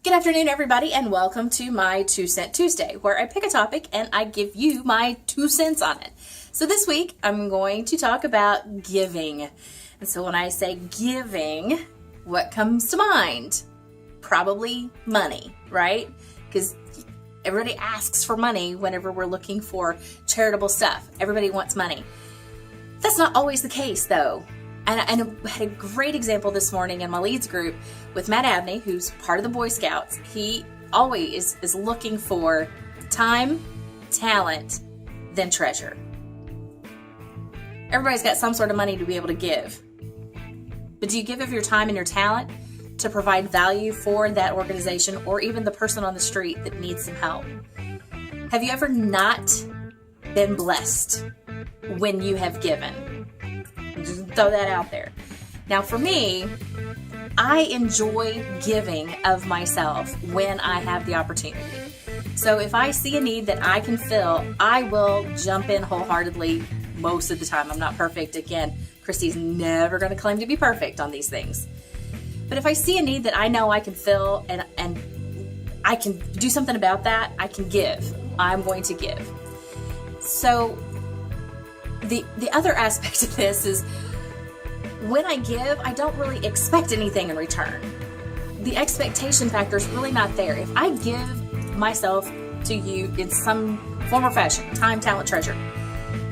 Good afternoon, everybody, and welcome to my 2 Cent Tuesday, where I pick a topic and I give you my 2 cents on it. So this week, I'm going to talk about giving. And so when I say giving, what comes to mind? Probably money, right? Because everybody asks for money whenever we're looking for charitable stuff. Everybody wants money. That's not always the case, though. And I had a great example this morning in my leads group with Matt Abney, who's part of the Boy Scouts. He always is looking for time, talent, then treasure. Everybody's got some sort of money to be able to give. But do you give of your time and your talent to provide value for that organization or even the person on the street that needs some help? Have you ever not been blessed when you have given? Just throw that out there. Now for me, I enjoy giving of myself when I have the opportunity. So if I see a need that I can fill, I will jump in wholeheartedly most of the time. I'm not perfect. Again, Christy's never going to claim to be perfect on these things. But if I see a need that I know I can fill and I can do something about that, I can give. I'm going to give. So the other aspect of this is when I give, I don't really expect anything in return. The expectation factor is really not there. If I give myself to you in some form or fashion, time, talent, treasure,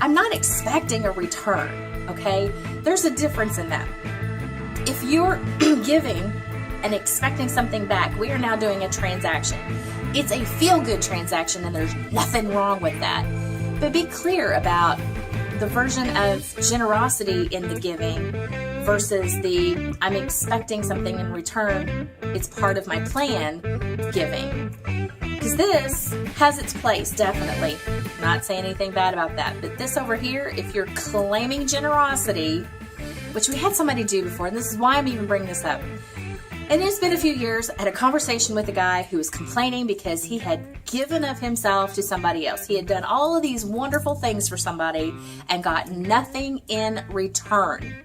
I'm not expecting a return, okay? There's a difference in that. If you're giving and expecting something back, we are now doing a transaction. It's a feel-good transaction, and there's nothing wrong with that. But be clear about the version of generosity in the giving versus the I'm expecting something in return, it's part of my plan giving. Because this has its place, definitely. I'm not saying anything bad about that. But this over here, if you're claiming generosity, which we had somebody do before, and this is why I'm even bringing this up. And it's been a few years. I had a conversation with a guy who was complaining because he had given of himself to somebody else. He had done all of these wonderful things for somebody and got nothing in return.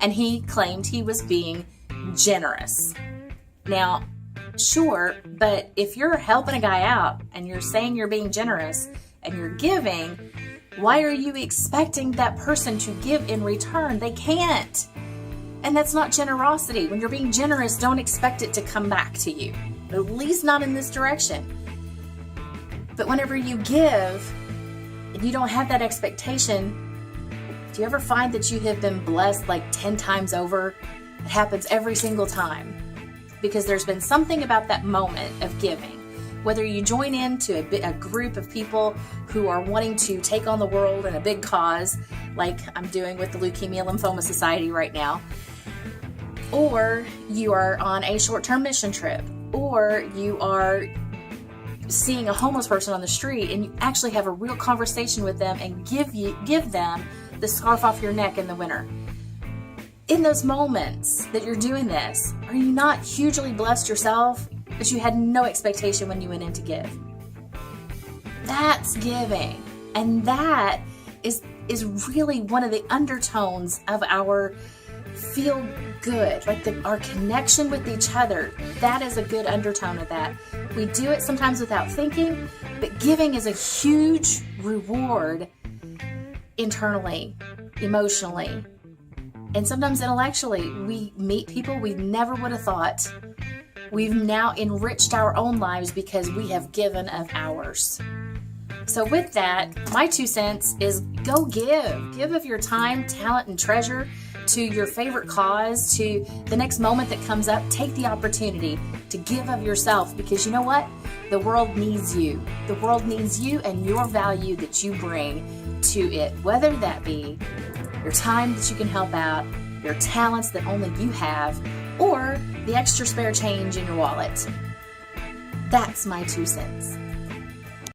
And he claimed he was being generous. Now, sure, but if you're helping a guy out and you're saying you're being generous and you're giving, why are you expecting that person to give in return? They can't. And that's not generosity. When you're being generous, don't expect it to come back to you. At least not in this direction. But whenever you give and you don't have that expectation, do you ever find that you have been blessed like 10 times over? It happens every single time. Because there's been something about that moment of giving. Whether you join into a group of people who are wanting to take on the world in a big cause, like I'm doing with the Leukemia Lymphoma Society right now, or you are on a short-term mission trip, or you are seeing a homeless person on the street and you actually have a real conversation with them and give them the scarf off your neck in the winter. In those moments that you're doing this, are you not hugely blessed yourself, but you had no expectation when you went in to give? That's giving. And that is really one of the undertones of our feel good, like our connection with each other. That is a good undertone of that. We do it sometimes without thinking, but giving is a huge reward internally, emotionally, and sometimes intellectually. We meet people we never would have thought. We've now enriched our own lives because we have given of ours. So with that, my 2 cents is go give. Give of your time, talent, and treasure to your favorite cause, to the next moment that comes up. Take the opportunity to give of yourself, because you know what? The world needs you. The world needs you and your value that you bring to it, whether that be your time that you can help out, your talents that only you have, or the extra spare change in your wallet. That's my 2 cents.